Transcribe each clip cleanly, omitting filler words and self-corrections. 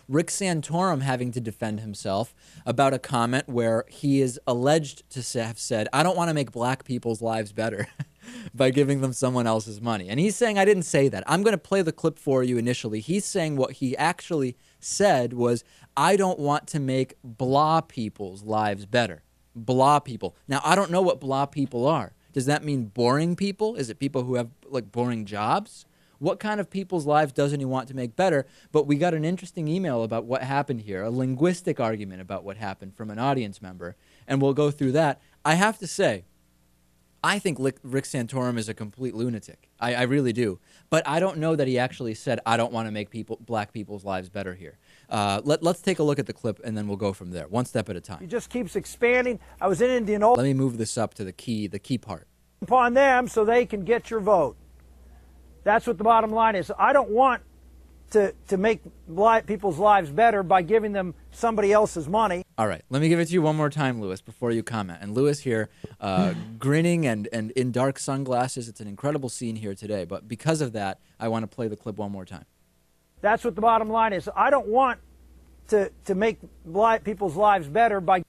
Rick Santorum having to defend himself about a comment where he is alleged to have said, I don't want to make black people's lives better by giving them someone else's money. And he's saying, I didn't say that. I'm going to play the clip for you initially. He's saying what he actually said was, I don't want to make blah people's lives better. Blah people. Now, I don't know what blah people are. Does that mean boring people? Is it people who have like boring jobs? What kind of people's lives doesn't he want to make better? But we got an interesting email about what happened here, a linguistic argument about what happened from an audience member, and we'll go through that. I have to say, I think Rick Santorum is a complete lunatic. I really do. But I don't know that he actually said, I don't want to make black people's lives better here. Let's take a look at the clip, and then we'll go from there, one step at a time. He just keeps expanding. I was in Indianola. Let me move this up to the key part. Upon them so they can get your vote. That's what the bottom line is. I don't want to make people's lives better by giving them somebody else's money. All right, let me give it to you one more time, Lewis, before you comment. And Lewis here, grinning and in dark sunglasses. It's an incredible scene here today. But because of that, I want to play the clip one more time. That's what the bottom line is. I don't want to make people's lives better by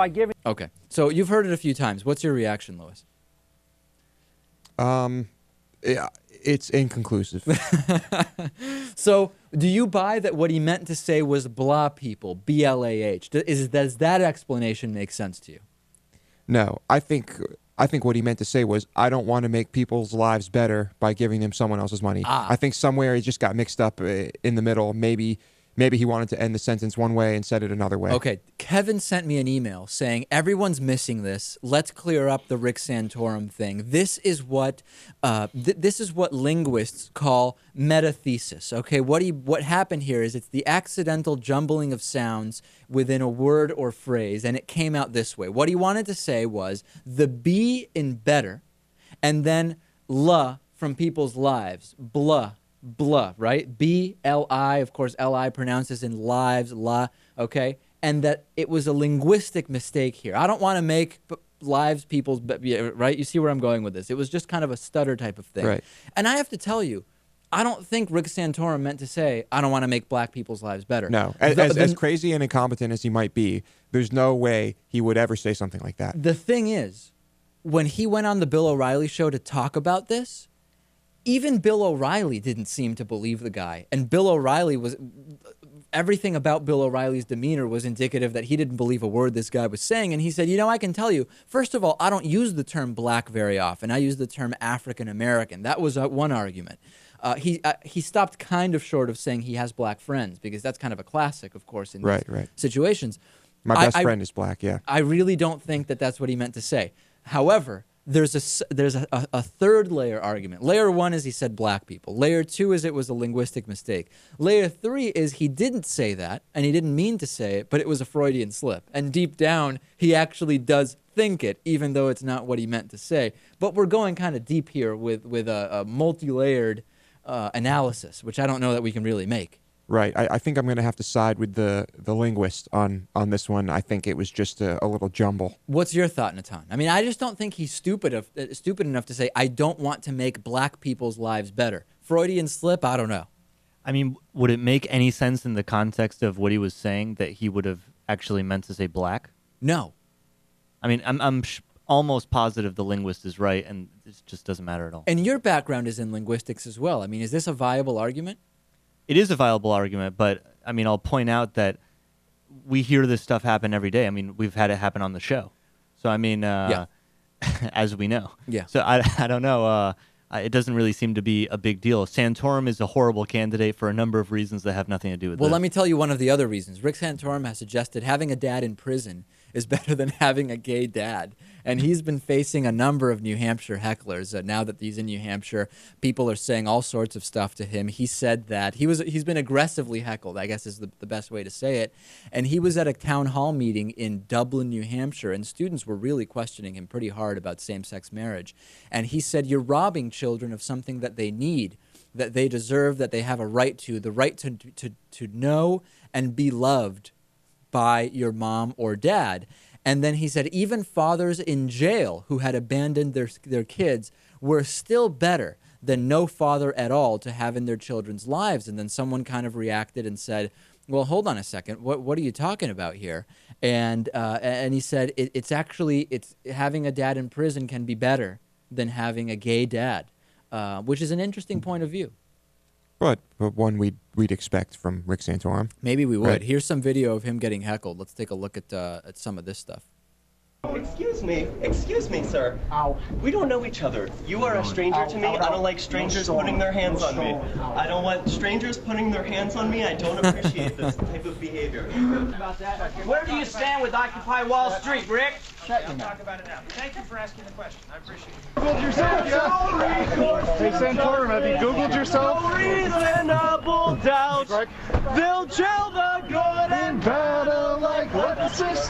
giving. Okay, so you've heard it a few times. What's your reaction, Lewis? Yeah, it's inconclusive. So, do you buy that what he meant to say was blah people, B-L-A-H? Does that explanation make sense to you? No, I think what he meant to say was, I don't want to make people's lives better by giving them someone else's money. I think somewhere he just got mixed up in the middle. Maybe he wanted to end the sentence one way and said it another way. Okay, Kevin sent me an email saying, everyone's missing this. Let's clear up the Rick Santorum thing. This is what linguists call metathesis. Okay, what happened here is it's the accidental jumbling of sounds within a word or phrase, and it came out this way. What he wanted to say was the B in better, and then la from people's lives, blah. Blah, right? B-L-I, of course, L-I pronounces in lives, la, okay? And that it was a linguistic mistake here. I don't want to make lives people's, right? You see where I'm going with this. It was just kind of a stutter type of thing. Right. And I have to tell you, I don't think Rick Santorum meant to say, I don't want to make black people's lives better. No. As crazy and incompetent as he might be, there's no way he would ever say something like that. The thing is, when he went on the Bill O'Reilly show to talk about this, even Bill O'Reilly didn't seem to believe the guy. And Bill O'Reilly everything about Bill O'Reilly's demeanor was indicative that he didn't believe a word this guy was saying. And he said, I can tell you, first of all, I don't use the term black very often. I use the term African American. That was one argument. He stopped kind of short of saying he has black friends, because that's kind of a classic, of course, in these situations. My best friend is black, yeah. I really don't think that that's what he meant to say. However, there's a third layer argument. Layer one is he said black people. Layer two is it was a linguistic mistake. Layer three is he didn't say that, and he didn't mean to say it, but it was a Freudian slip. And deep down, he actually does think it, even though it's not what he meant to say. But we're going kind of deep here with a multi-layered analysis, which I don't know that we can really make. Right. I think I'm going to have to side with the linguist on this one. I think it was just a little jumble. What's your thought, Natan? I mean, I just don't think he's stupid enough to say, I don't want to make black people's lives better. Freudian slip? I don't know. I mean, would it make any sense in the context of what he was saying that he would have actually meant to say black? No. I mean, I'm almost positive the linguist is right, and it just doesn't matter at all. And your background is in linguistics as well. I mean, is this a viable argument? It is a viable argument, but I mean, I'll point out that we hear this stuff happen every day. I mean, we've had it happen on the show. So, I mean, as we know. Yeah. So, I don't know. It doesn't really seem to be a big deal. Santorum is a horrible candidate for a number of reasons that have nothing to do with Well, this. let me tell you one of the other reasons. Rick Santorum has suggested having a dad in prison is better than having a gay dad. And he's been facing a number of New Hampshire hecklers. Now that he's in New Hampshire, people are saying all sorts of stuff to him. He said that he's been aggressively heckled, I guess is the best way to say it. And he was at a town hall meeting in Dublin, New Hampshire, and students were really questioning him pretty hard about same-sex marriage. And he said, you're robbing children of something that they need, that they deserve, that they have a right to, the right to know and be loved by your mom or dad. And then he said even fathers in jail who had abandoned their kids were still better than no father at all to have in their children's lives. And then someone kind of reacted and said, well, hold on a second. What are you talking about here? And he said, it's having a dad in prison can be better than having a gay dad, which is an interesting point of view. But one we'd expect from Rick Santorum. Maybe we would. Right. Here's some video of him getting heckled. Let's take a look at some of this stuff. Excuse me, sir. Ow. We don't know each other. You are a stranger to me. I don't like strangers putting their hands on me. I don't want strangers putting their hands on me. I don't appreciate this type of behavior. Where do you stand with Occupy Wall Street, Rick? Talk about it now. Thank you for asking the question. I appreciate it. Googled yourself, yeah? Hey, Santorum, have you Googled yourself? No reasonable doubt. They'll tell the good and bad alike.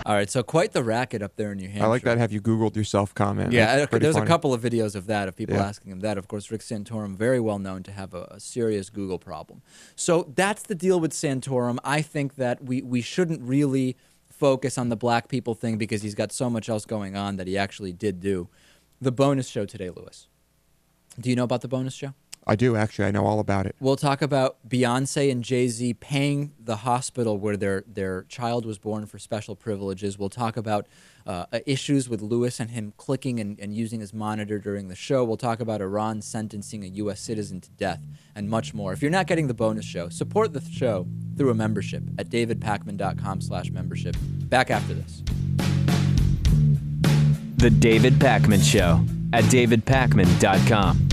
All right, so quite the racket up there in New Hampshire. I like that. Have you Googled yourself comment? Yeah, That's pretty there's funny. a couple of videos of that, of people asking him that. Of course, Rick Santorum, very well known to have a serious Google problem. So that's the deal with Santorum. I think that we shouldn't really focus on the black people thing because he's got so much else going on that he actually did do. The bonus show today, Lewis. Do you know about the bonus show? I do, actually. I know all about it. We'll talk about Beyonce and Jay-Z paying the hospital where their child was born for special privileges. We'll talk about issues with Lewis and him clicking and using his monitor during the show. We'll talk about Iran sentencing a U.S. citizen to death and much more. If you're not getting the bonus show, support the show through a membership at davidpakman.com/membership. Back after this. The David Pakman Show at davidpakman.com.